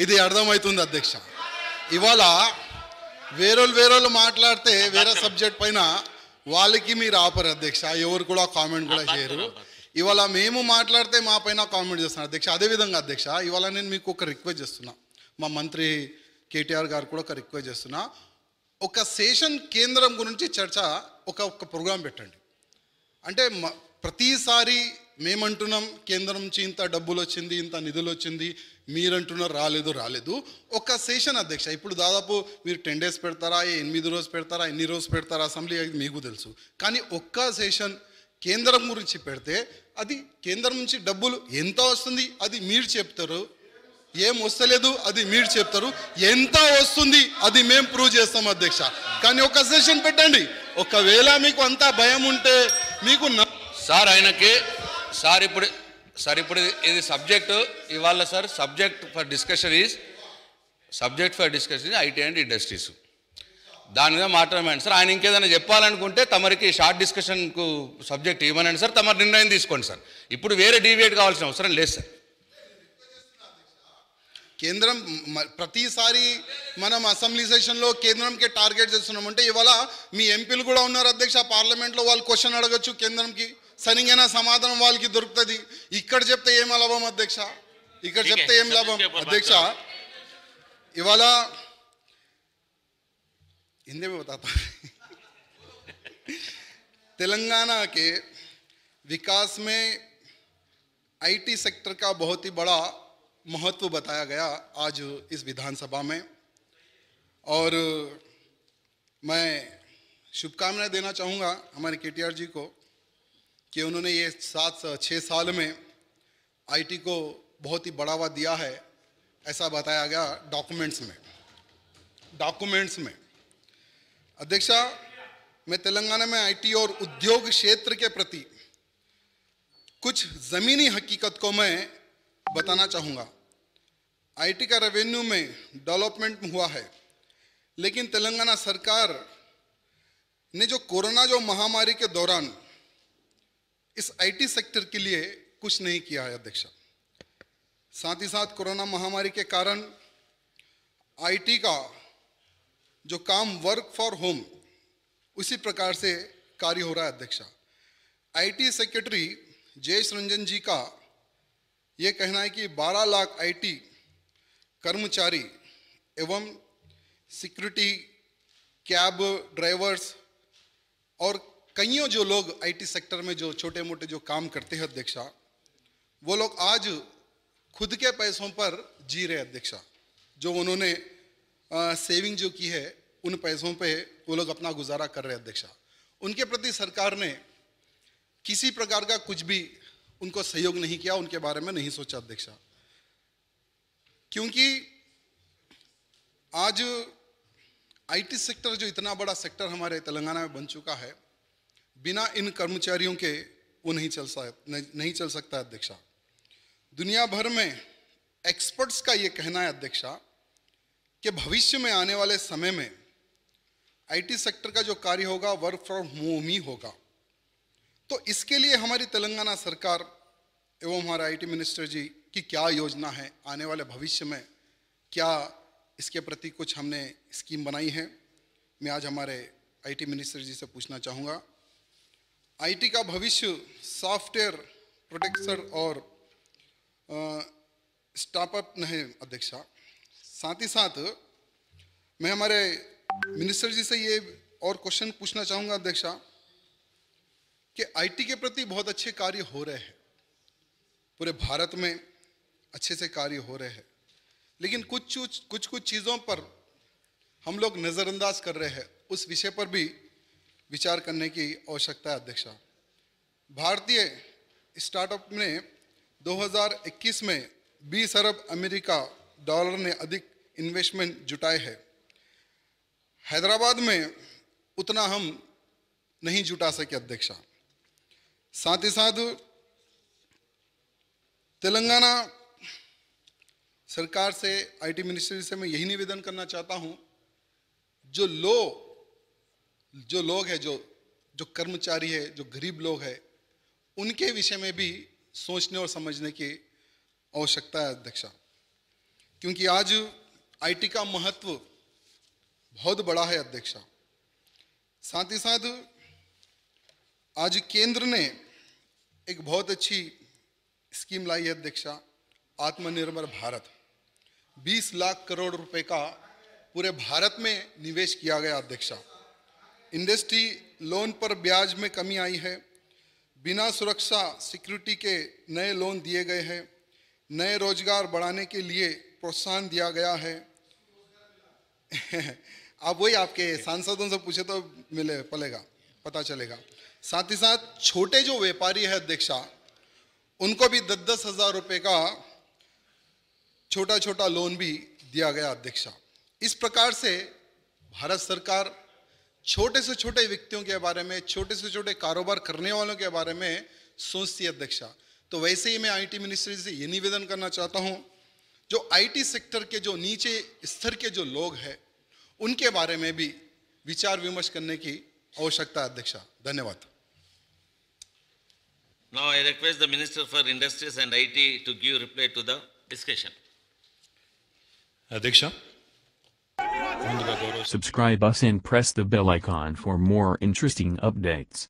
ఇది అర్థమవుతుంది అధ్యక్ష. ఇవాళ వేరేళ్ళు మాట్లాడితే వేరే సబ్జెక్ట్ పైన వాళ్ళకి మీరు ఆపరు అధ్యక్ష, ఎవరు కూడా కామెంట్ కూడా చేయరు. ఇవాళ మేము మాట్లాడితే మా పైన కామెంట్ చేస్తున్నారు అధ్యక్ష. అదేవిధంగా అధ్యక్ష, ఇవాళ నేను మీకు ఒక రిక్వెస్ట్ చేస్తున్నా, మా మంత్రి కేటీఆర్ గారు కూడా ఒక రిక్వెస్ట్ చేస్తున్నా, ఒక సెషన్ కేంద్రం గురించి చర్చ ఒక ప్రోగ్రాం పెట్టండి. అంటే ప్రతిసారి మేమంటున్నాం కేంద్రం నుంచి ఇంత డబ్బులు వచ్చింది, ఇంత నిధులు వచ్చింది, మీరంటున్నారు రాలేదు. ఒక సెషన్ అధ్యక్ష, ఇప్పుడు దాదాపు మీరు 10 days పెడతారా, 8 రోజు పెడతారా, ఎన్ని రోజు పెడతారా అసెంబ్లీ మీకు తెలుసు. కానీ ఒక్క సెషన్ కేంద్రం గురించి పెడితే అది కేంద్రం నుంచి డబ్బులు ఎంత వస్తుంది అది మీరు చెప్తారు, ఏం వస్తలేదు అది మీరు చెప్తారు, ఎంత వస్తుంది అది మేము ప్రూవ్ చేస్తాం అధ్యక్ష. కానీ ఒక సెషన్ పెట్టండి. ఒకవేళ మీకు అంత భయం ఉంటే మీకు సార్ ఇప్పుడు ఇది సబ్జెక్ట్ ఇవాళ sir subject for discussion IT and industries. దాని మీద మాట్లాడమండి సార్. ఆయన ఇంకేదైనా చెప్పాలనుకుంటే తమరికి షార్ట్ డిస్కషన్కు సబ్జెక్ట్ ఇవ్వనండి సార్, తమరు నిర్ణయం తీసుకోండి సార్. ఇప్పుడు వేరే డీవియేట్ కావాల్సిన అవసరం లేదు సార్. కేంద్రం ప్రతిసారి మనం అసెంబ్లీ సెషన్లో కేంద్రంకి టార్గెట్ చేస్తున్నామంటే ఇవాళ మీ ఎంపీలు కూడా ఉన్నారు అధ్యక్ష పార్లమెంట్లో, వాళ్ళు క్వశ్చన్ అడగచ్చు కేంద్రంకి, సరిగైన సమాధానం వాళ్ళకి దొరుకుతుంది. ఇక్కడ చెప్తే ఏం లాభం అధ్యక్ష, ఇక్కడ చెప్తే ఏం లాభం అధ్యక్ష. ఇవాళ हिंदी में बताता तेलंगाना के विकास में आईटी सेक्टर का बहुत ही बड़ा महत्व बताया गया आज इस विधानसभा में, और मैं शुभकामनाएं देना चाहूँगा हमारे केटीआर जी को कि उन्होंने ये 7-6 साल में आईटी को बहुत ही बढ़ावा दिया है, ऐसा बताया गया डॉक्यूमेंट्स में। अध्यक्षा, मैं तेलंगाना में आईटी और उद्योग क्षेत्र के प्रति कुछ ज़मीनी हकीकत को मैं बताना चाहूँगा। आईटी का रेवेन्यू में डेवलपमेंट हुआ है, लेकिन तेलंगाना सरकार ने जो कोरोना महामारी के दौरान इस आईटी सेक्टर के लिए कुछ नहीं किया है अध्यक्षा। साथ ही साथ कोरोना महामारी के कारण आईटी का जो काम वर्क फॉर होम उसी प्रकार से कार्य हो रहा है अध्यक्षा। आईटी सेक्रेटरी जयेश रंजन जी का ये कहना है कि 12 लाख आईटी कर्मचारी एवं सिक्योरिटी, कैब ड्राइवर्स और कईयों जो लोग आईटी सेक्टर में जो छोटे मोटे जो काम करते हैं अध्यक्षा, वो लोग आज खुद के पैसों पर जी रहे अध्यक्षा। जो उन्होंने सेविंग जो की है उन पैसों पे वो लोग अपना गुजारा कर रहे हैं अध्यक्षा। उनके प्रति सरकार ने किसी प्रकार का कुछ भी उनको सहयोग नहीं किया, उनके बारे में नहीं सोचा अध्यक्षा। क्योंकि आज आईटी सेक्टर जो इतना बड़ा सेक्टर हमारे तेलंगाना में बन चुका है, बिना इन कर्मचारियों के वो नहीं चल सकता अध्यक्षा। दुनिया भर में एक्सपर्ट्स का ये कहना है अध्यक्षा कि भविष्य में आने वाले समय में आईटी सेक्टर का जो कार्य होगा वर्क फ्रॉम होम ही होगा। तो इसके लिए हमारी तेलंगाना सरकार एवं हमारे आईटी मिनिस्टर जी की क्या योजना है, आने वाले भविष्य में क्या इसके प्रति कुछ हमने स्कीम बनाई है, मैं आज हमारे आईटी मिनिस्टर जी से पूछना चाहूँगा। आईटी का भविष्य सॉफ्टवेयर प्रोटेक्टर और स्टार्टअप नहीं अध्यक्षा। साथ ही साथ मैं हमारे मिनिस्टर जी से ये और क्वेश्चन पूछना चाहूँगा अध्यक्षा कि आईटी के प्रति बहुत अच्छे कार्य हो रहे हैं, पूरे भारत में अच्छे से कार्य हो रहे हैं, लेकिन कुछ चीज़ों पर हम लोग नज़रअंदाज कर रहे हैं। उस विषय पर भी विचार करने की आवश्यकता है अध्यक्षा। भारतीय स्टार्टअप ने 2021 में 20 अरब अमेरिका डॉलर ने अधिक इन्वेस्टमेंट जुटाए है। हैदराबाद में उतना हम नहीं जुटा सके अध्यक्षा। साथ ही साथ तेलंगाना सरकार से, आईटी मिनिस्ट्री से मैं यही निवेदन करना चाहता हूं, जो लोग हैं, जो कर्मचारी है, जो गरीब लोग हैं, उनके विषय में भी सोचने और समझने की आवश्यकता है अध्यक्षा। क्योंकि आज आईटी का महत्व बहुत बड़ा है अध्यक्षा। साथ ही साथ आज केंद्र ने एक बहुत अच्छी स्कीम लाई है अध्यक्षा, आत्मनिर्भर भारत। 20 लाख करोड़ रुपए का पूरे भारत में निवेश किया गया अध्यक्षा। इंडस्ट्री लोन पर ब्याज में कमी आई है, बिना सुरक्षा सिक्योरिटी के नए लोन दिए गए हैं, नए रोजगार बढ़ाने के लिए प्रोत्साहन दिया गया है। आप वही आपके सांसदों से पूछे तो पता चलेगा। साथ ही साथ छोटे जो व्यापारी है अध्यक्षा, उनको भी 10-10 हजार रुपए का छोटा छोटा लोन भी दिया गया अध्यक्षा। इस प्रकार से भारत सरकार छोटे से छोटे व्यक्तियों के बारे में, छोटे से छोटे कारोबार करने वालों के बारे में सोचती है अध्यक्षा। तो वैसे ही मैं आईटी मिनिस्ट्री से ये निवेदन करना चाहता हूं, जो आईटी सेक्टर के जो नीचे स्तर के जो लोग हैं, उनके बारे में भी विचार विमर्श करने की आवश्यकता है अध्यक्षा। धन्यवाद। Now I request the Minister for Industries and IT to give reply to the discussion. అధ్యక్ష, Subscribe us and press the bell icon for more interesting updates.